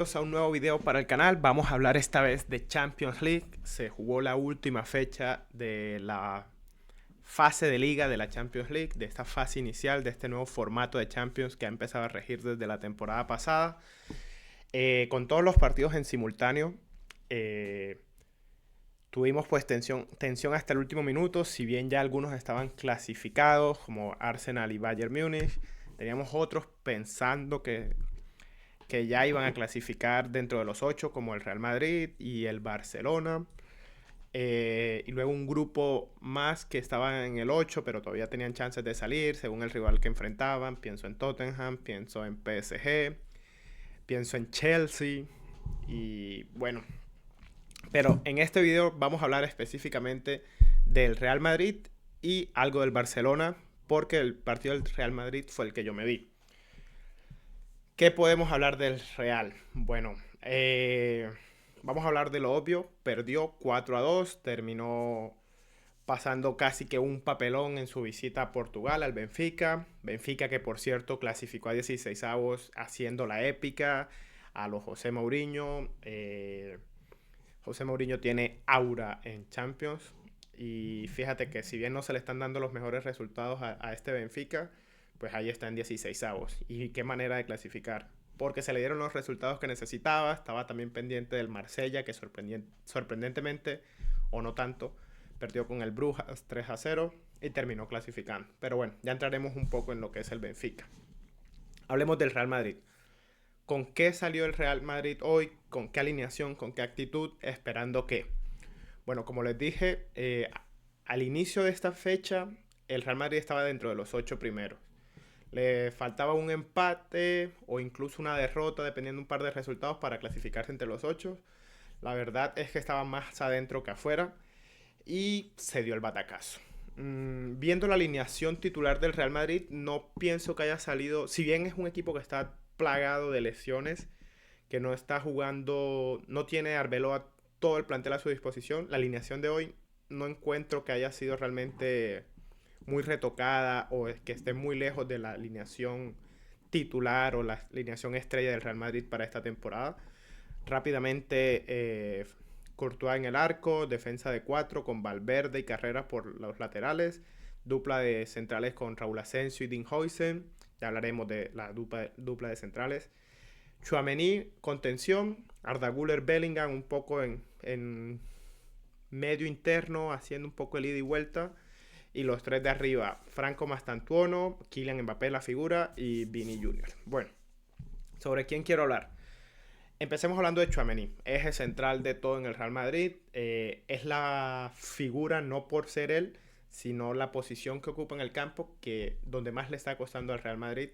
A un nuevo video para el canal. Vamos a hablar esta vez de Champions League. Se jugó la última fecha de la fase de liga de la Champions League, de esta fase inicial, de este nuevo formato de Champions que ha empezado a regir desde la temporada pasada, con todos los partidos en simultáneo. Tuvimos pues tensión hasta el último minuto, si bien ya algunos estaban clasificados, como Arsenal y Bayern Múnich. Teníamos otros pensando que ya iban a clasificar dentro de los 8, como el Real Madrid y el Barcelona. Y luego un grupo más que estaba en el 8, pero todavía tenían chances de salir según el rival que enfrentaban. Pienso en Tottenham, pienso en PSG, pienso en Chelsea. Y bueno, pero en este video vamos a hablar específicamente del Real Madrid y algo del Barcelona, porque el partido del Real Madrid fue el que yo me vi. ¿Qué podemos hablar del Real? Bueno, vamos a hablar de lo obvio. Perdió 4-2, terminó pasando casi que un papelón en su visita a Portugal, al Benfica. Benfica que por cierto clasificó a 16avos haciendo la épica a los José Mourinho. José Mourinho tiene aura en Champions. Y fíjate que si bien no se le están dando los mejores resultados a este Benfica, pues ahí está en 16avos. Y qué manera de clasificar. Porque se le dieron los resultados que necesitaba. Estaba también pendiente del Marsella, que sorprendentemente, o no tanto, perdió con el Brujas 3-0 y terminó clasificando. Pero bueno, ya entraremos un poco en lo que es el Benfica. Hablemos del Real Madrid. ¿Con qué salió el Real Madrid hoy? ¿Con qué alineación? ¿Con qué actitud? Esperando qué. Bueno, como les dije, al inicio de esta fecha, el Real Madrid estaba dentro de los 8 primeros. Le faltaba un empate o incluso una derrota, dependiendo de un par de resultados, para clasificarse entre los 8. La verdad es que estaba más adentro que afuera y se dio el batacazo. Viendo la alineación titular del Real Madrid, no pienso que haya salido, si bien es un equipo que está plagado de lesiones, que no está jugando, no tiene Arbeloa todo el plantel a su disposición, la alineación de hoy no encuentro que haya sido realmente muy retocada o que esté muy lejos de la alineación titular o la alineación estrella del Real Madrid para esta temporada. Rápidamente, Courtois en el arco, defensa de 4 con Valverde y Carreras por los laterales, dupla de centrales con Raúl Asensio y Dean Huijsen, ya hablaremos de la dupla de centrales. Tchouaméni, contención, Arda Güler, Bellingham un poco en medio interno, haciendo un poco el ida y vuelta. Y los tres de arriba, Franco Mastantuono, Kylian Mbappé la figura y Vini Jr. Bueno, ¿sobre quién quiero hablar? Empecemos hablando de Tchouaméni, eje central de todo en el Real Madrid. Es la figura no por ser él, sino la posición que ocupa en el campo, que donde más le está costando al Real Madrid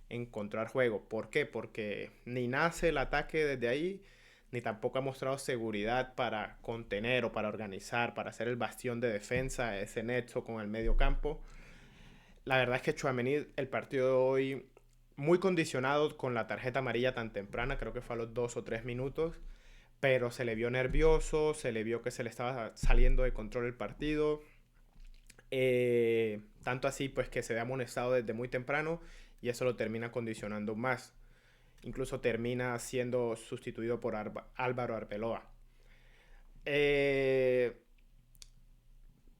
encontrar juego. ¿Por qué? Porque ni nace el ataque desde ahí, ni tampoco ha mostrado seguridad para contener o para organizar, para hacer el bastión de defensa, ese nexo con el medio campo. La verdad es que Tchouaméni, el partido de hoy, muy condicionado con la tarjeta amarilla tan temprana, creo que fue a los 2 o 3 minutos, pero se le vio nervioso, se le vio que se le estaba saliendo de control el partido. Tanto así pues que se ve amonestado desde muy temprano y eso lo termina condicionando más. Incluso termina siendo sustituido por Álvaro Arbeloa.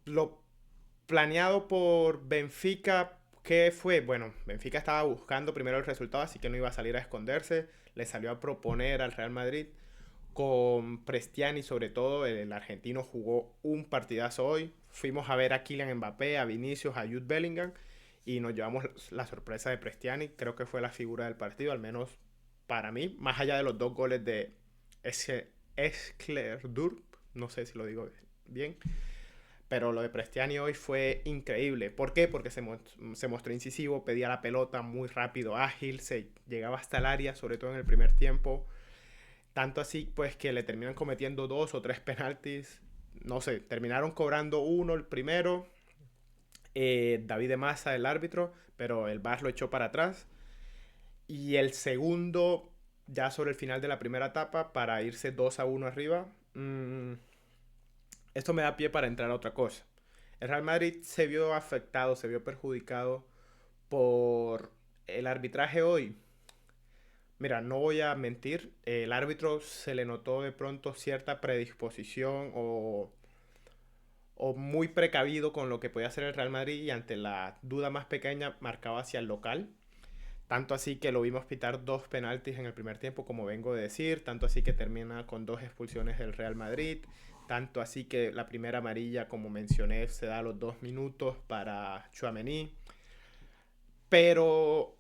Lo planeado por Benfica, ¿qué fue? Bueno, Benfica estaba buscando primero el resultado, así que no iba a salir a esconderse. Le salió a proponer al Real Madrid con Prestiani, sobre todo. El argentino jugó un partidazo hoy. Fuimos a ver a Kylian Mbappé, a Vinicius, a Jude Bellingham y nos llevamos la sorpresa de Prestiani. Creo que fue la figura del partido, al menos para mí, más allá de los 2 goles de Esclerdur, no sé si lo digo bien, pero lo de Prestiani hoy fue increíble. ¿Por qué? Porque se mostró incisivo, pedía la pelota muy rápido, ágil, se llegaba hasta el área, sobre todo en el primer tiempo. Tanto así pues que le terminan cometiendo 2 o 3 penaltis. No sé, terminaron cobrando uno el primero. David de Massa, el árbitro, pero el VAR lo echó para atrás. Y el segundo, ya sobre el final de la primera etapa, para irse 2-1 arriba. Esto me da pie para entrar a otra cosa. El Real Madrid se vio afectado, se vio perjudicado por el arbitraje hoy. Mira, no voy a mentir, el árbitro se le notó de pronto cierta predisposición o muy precavido con lo que podía hacer el Real Madrid y ante la duda más pequeña marcaba hacia el local. Tanto así que lo vimos pitar dos penaltis en el primer tiempo, como vengo de decir. Tanto así que termina con dos expulsiones del Real Madrid. Tanto así que la primera amarilla, como mencioné, se da a los 2 minutos para Tchouaméni. Pero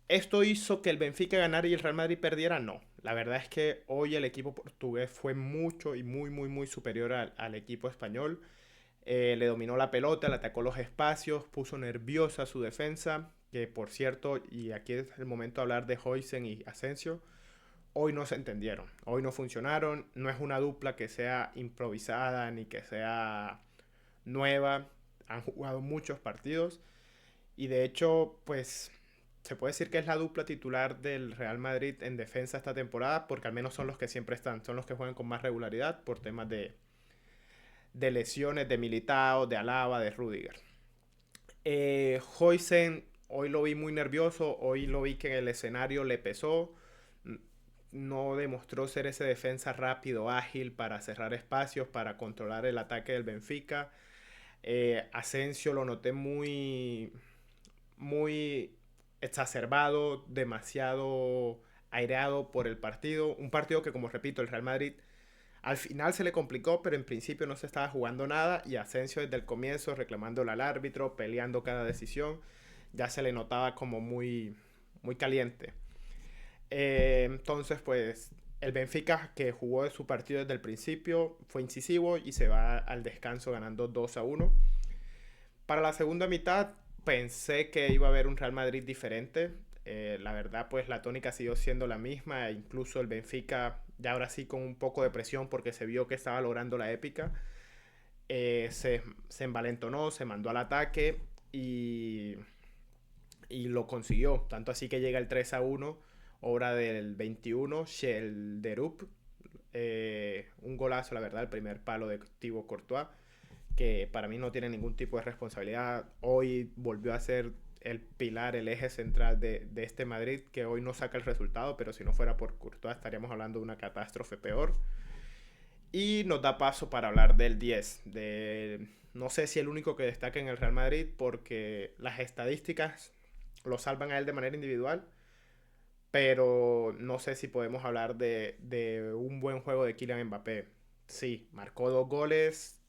esto hizo que el Benfica ganara y el Real Madrid perdiera. No. La verdad es que hoy el equipo portugués fue mucho y muy, muy, muy superior al equipo español. Le dominó la pelota, le atacó los espacios, puso nerviosa su defensa, que por cierto, y aquí es el momento de hablar de Huijsen y Asensio, hoy no se entendieron, hoy no funcionaron, no es una dupla que sea improvisada ni que sea nueva, han jugado muchos partidos y de hecho, pues se puede decir que es la dupla titular del Real Madrid en defensa esta temporada, porque al menos son los que siempre están, son los que juegan con más regularidad por temas de lesiones de Militao, de Alaba, de Rudiger. Huijsen, hoy lo vi muy nervioso, hoy lo vi que el escenario le pesó, no demostró ser ese defensa rápido, ágil para cerrar espacios, para controlar el ataque del Benfica. Asensio lo noté muy, muy exacerbado, demasiado aireado por el partido. Un partido que, como repito, el Real Madrid al final se le complicó, pero en principio no se estaba jugando nada y Asensio desde el comienzo reclamándole al árbitro, peleando cada decisión, ya se le notaba como muy, muy caliente. Entonces, pues el Benfica, que jugó su partido desde el principio, fue incisivo y se va al descanso ganando 2-1. Para la segunda mitad pensé que iba a haber un Real Madrid diferente. La verdad, pues la tónica siguió siendo la misma. E incluso el Benfica, ya ahora sí con un poco de presión porque se vio que estaba logrando la épica, se envalentonó, se mandó al ataque y, y lo consiguió. Tanto así que llega el 3-1, obra del 21, Shelderup. Un golazo, la verdad, el primer palo de Thibaut Courtois, que para mí no tiene ningún tipo de responsabilidad. Hoy volvió a ser el pilar, el eje central de este Madrid, que hoy no saca el resultado, pero si no fuera por Courtois estaríamos hablando de una catástrofe peor. Y nos da paso para hablar del 10, de no sé si el único que destaca en el Real Madrid, porque las estadísticas lo salvan a él de manera individual, pero no sé si podemos hablar de un buen juego de Kylian Mbappé. Sí, marcó 2 goles,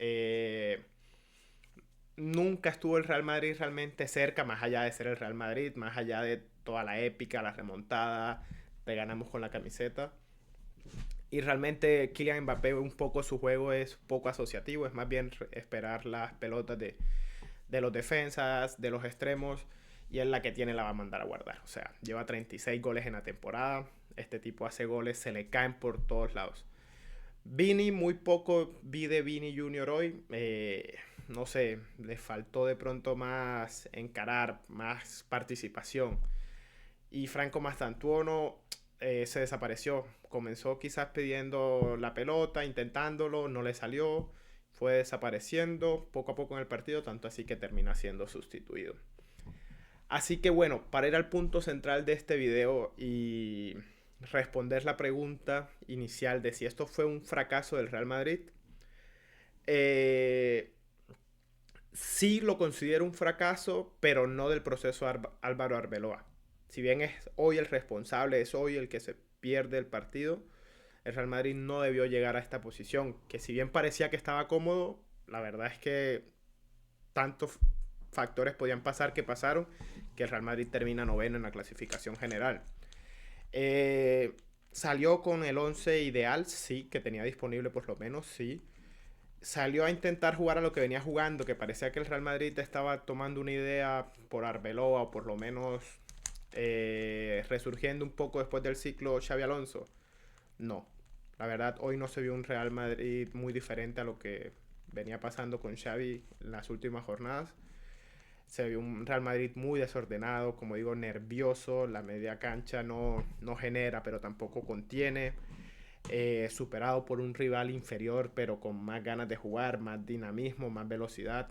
nunca estuvo el Real Madrid realmente cerca, más allá de ser el Real Madrid, más allá de toda la épica, la remontada, te ganamos con la camiseta. Y realmente Kylian Mbappé un poco su juego es poco asociativo, es más bien esperar las pelotas de los defensas, de los extremos, y es la que tiene la va a mandar a guardar. O sea, lleva 36 goles en la temporada, este tipo hace goles, se le caen por todos lados. Vini, muy poco vi de Vini Junior hoy. No sé, le faltó de pronto más encarar, más participación. Y Franco Mastantuono se desapareció. Comenzó quizás pidiendo la pelota, intentándolo, no le salió. Fue desapareciendo poco a poco en el partido, tanto así que termina siendo sustituido. Así que bueno, para ir al punto central de este video y responder la pregunta inicial de si esto fue un fracaso del Real Madrid, eh, sí lo considero un fracaso, pero no del proceso Álvaro Arbeloa. Si bien es hoy el responsable, es hoy el que se pierde el partido, el Real Madrid no debió llegar a esta posición, que si bien parecía que estaba cómodo, la verdad es que tantos factores podían pasar que pasaron, que el Real Madrid termina noveno en la clasificación general. Eh, Salió con el 11 ideal, sí, que tenía disponible por lo menos, sí. Salió a intentar jugar a lo que venía jugando, que parecía que el Real Madrid estaba tomando una idea por Arbeloa, o por lo menos resurgiendo un poco después del ciclo Xavi Alonso. No, la verdad hoy no se vio un Real Madrid muy diferente a lo que venía pasando con Xavi en las últimas jornadas. Se vio un Real Madrid muy desordenado, como digo, nervioso, la media cancha no genera, pero tampoco contiene, superado por un rival inferior, pero con más ganas de jugar, más dinamismo, más velocidad.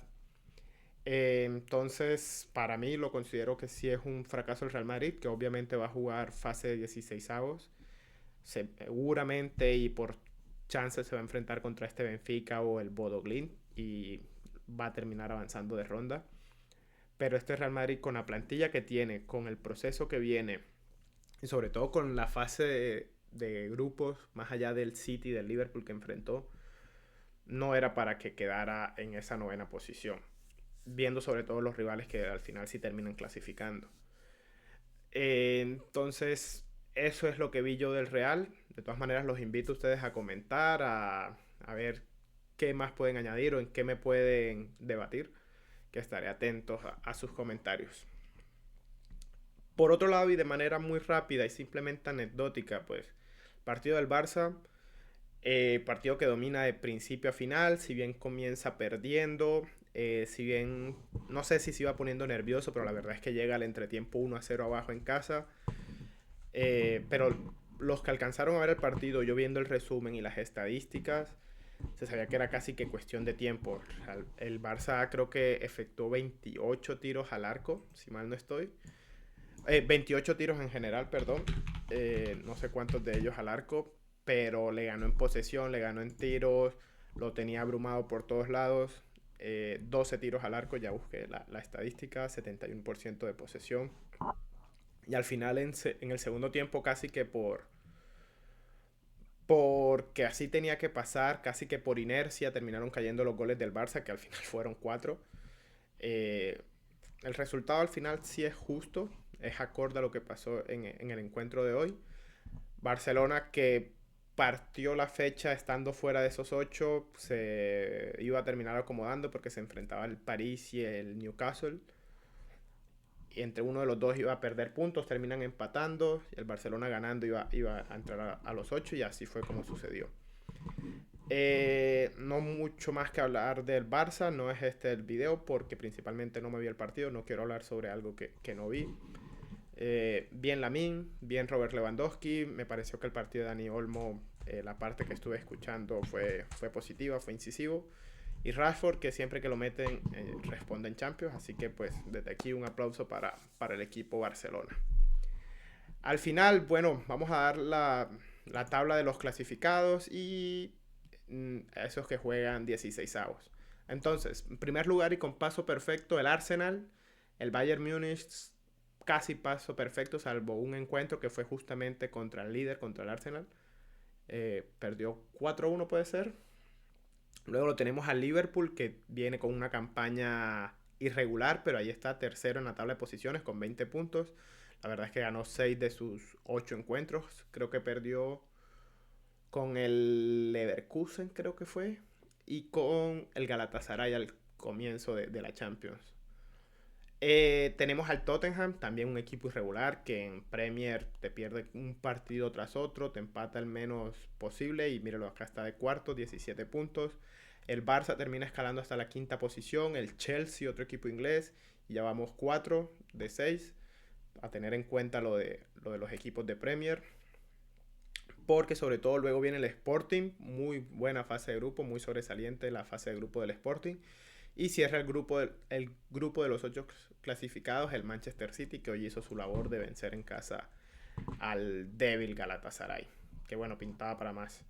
Entonces, para mí lo considero que sí es un fracaso el Real Madrid, que obviamente va a jugar fase de 16avos. Seguramente y por chance se va a enfrentar contra este Benfica o el Bodo Glimt y va a terminar avanzando de ronda. Pero este Real Madrid con la plantilla que tiene, con el proceso que viene y sobre todo con la fase de grupos, más allá del City y del Liverpool que enfrentó, no era para que quedara en esa novena posición, viendo sobre todo los rivales que al final sí terminan clasificando. Entonces, eso es lo que vi yo del Real. De todas maneras, los invito a ustedes a comentar, a ver qué más pueden añadir o en qué me pueden debatir, que estaré atento a sus comentarios. Por otro lado, y de manera muy rápida y simplemente anecdótica, pues, partido del Barça, partido que domina de principio a final, si bien comienza perdiendo, si bien no sé si se iba poniendo nervioso, pero la verdad es que llega al entretiempo 1-0 abajo en casa. Pero los que alcanzaron a ver el partido, yo viendo el resumen y las estadísticas, se sabía que era casi que cuestión de tiempo. El Barça creo que efectuó 28 tiros al arco, si mal no estoy. 28 tiros en general, perdón. No sé cuántos de ellos al arco, pero le ganó en posesión, le ganó en tiros, lo tenía abrumado por todos lados. 12 tiros al arco, ya busqué la estadística, 71% de posesión. Y al final en el segundo tiempo casi que porque así tenía que pasar, casi que por inercia terminaron cayendo los goles del Barça, que al final fueron 4. Eh, el resultado al final sí es justo, es acorde a lo que pasó en el encuentro de hoy. Barcelona que partió la fecha estando fuera de esos 8, se iba a terminar acomodando porque se enfrentaba el París y el Newcastle. Y entre uno de los dos iba a perder puntos, terminan empatando, y el Barcelona ganando iba a entrar a los 8 y así fue como sucedió. No mucho más que hablar del Barça, no es este el video porque principalmente no me vi el partido, no quiero hablar sobre algo que no vi. Bien Lamine, bien Robert Lewandowski, me pareció que el partido de Dani Olmo, la parte que estuve escuchando fue positiva, fue incisivo. Y Rashford, que siempre que lo meten responde en Champions, así que pues desde aquí un aplauso para el equipo Barcelona. Al final, bueno, vamos a dar la tabla de los clasificados y esos que juegan 16avos. Entonces, en primer lugar y con paso perfecto, el Arsenal, el Bayern Múnich casi paso perfecto, salvo un encuentro que fue justamente contra el líder, contra el Arsenal. Perdió 4-1 puede ser. Luego lo tenemos al Liverpool, que viene con una campaña irregular, pero ahí está tercero en la tabla de posiciones con 20 puntos. La verdad es que ganó 6 de sus 8 encuentros. Creo que perdió con el Leverkusen, creo que fue, y con el Galatasaray al comienzo de la Champions. Tenemos al Tottenham, también un equipo irregular que en Premier te pierde un partido tras otro, te empata el menos posible y míralo, acá está de cuarto, 17 puntos. El Barça termina escalando hasta la quinta posición, el Chelsea, otro equipo inglés, y ya vamos 4 de 6, a tener en cuenta lo de los equipos de Premier. Porque sobre todo luego viene el Sporting, muy buena fase de grupo, muy sobresaliente la fase de grupo del Sporting. Y cierra el grupo de los 8 clasificados, el Manchester City, que hoy hizo su labor de vencer en casa al débil Galatasaray. Que bueno, pintaba para más.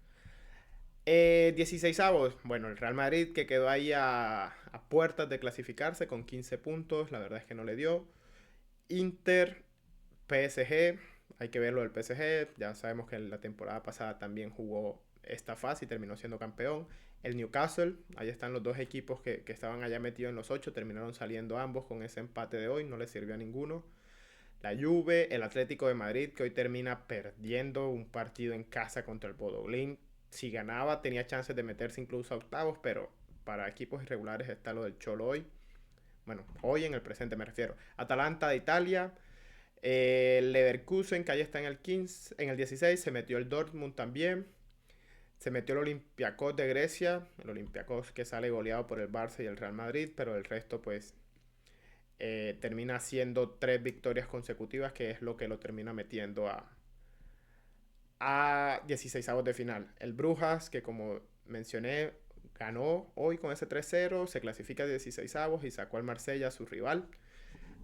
16avos, bueno, el Real Madrid que quedó ahí a puertas de clasificarse con 15 puntos, la verdad es que no le dio. Inter, PSG, hay que verlo del PSG, ya sabemos que la temporada pasada también jugó esta fase y terminó siendo campeón. El Newcastle, ahí están los dos equipos que estaban allá metidos en los 8, terminaron saliendo ambos con ese empate de hoy, no les sirvió a ninguno. La Juve, el Atlético de Madrid, que hoy termina perdiendo un partido en casa contra el Bodo Glimt. Si ganaba tenía chances de meterse incluso a octavos, pero para equipos irregulares está lo del Cholo hoy. Bueno, hoy en el presente me refiero. Atalanta de Italia, el Leverkusen, que ahí está en el 15, en el 16, se metió el Dortmund también. Se metió el Olympiacos de Grecia, el Olympiacos que sale goleado por el Barça y el Real Madrid, pero el resto pues termina siendo 3 victorias consecutivas, que es lo que lo termina metiendo a 16avos de final. El Brujas, que como mencioné, ganó hoy con ese 3-0, se clasifica a 16avos y sacó al Marsella, su rival.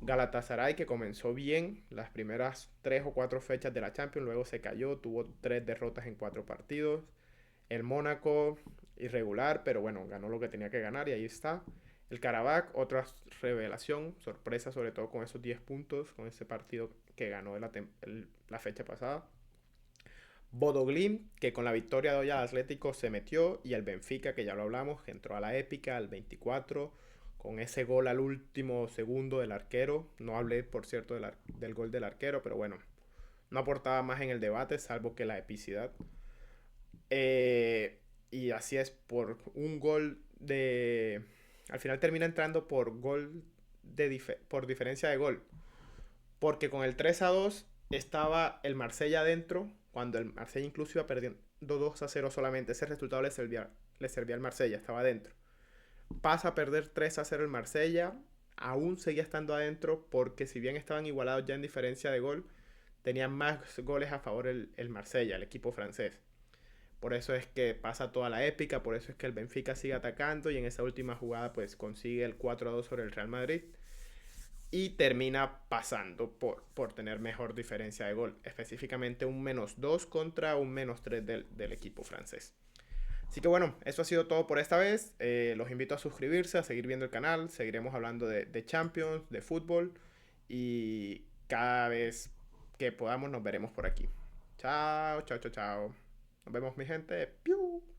Galatasaray, que comenzó bien las primeras 3 o 4 fechas de la Champions, luego se cayó, tuvo 3 derrotas en 4 partidos. El Mónaco, irregular, pero bueno, ganó lo que tenía que ganar y ahí está. El Karabakh, otra revelación, sorpresa sobre todo con esos 10 puntos, con ese partido que ganó la fecha pasada. Bodo Glimt, que con la victoria de hoy al Atlético se metió, y el Benfica, que ya lo hablamos, que entró a la épica al 24 con ese gol al último segundo del arquero. No hablé, por cierto, del gol del arquero, pero bueno, no aportaba más en el debate, salvo que la epicidad. Y así es, por un gol de... Al final termina entrando por gol por diferencia de gol. Porque con el 3-2 estaba el Marsella adentro, cuando el Marsella incluso iba perdiendo 2-0 solamente. Ese resultado le servía al Marsella, estaba adentro. Pasa a perder 3-0 el Marsella, aún seguía estando adentro porque si bien estaban igualados ya en diferencia de gol, tenían más goles a favor el Marsella, el equipo francés. Por eso es que pasa toda la épica, por eso es que el Benfica sigue atacando y en esa última jugada pues consigue el 4-2 sobre el Real Madrid y termina pasando por tener mejor diferencia de gol, específicamente un -2 contra un -3 del equipo francés. Así que bueno, eso ha sido todo por esta vez. Los invito a suscribirse, a seguir viendo el canal. Seguiremos hablando de Champions, de fútbol. Y cada vez que podamos nos veremos por aquí. Chao, chao, chao, chao. Nos vemos mi gente. ¡Piu!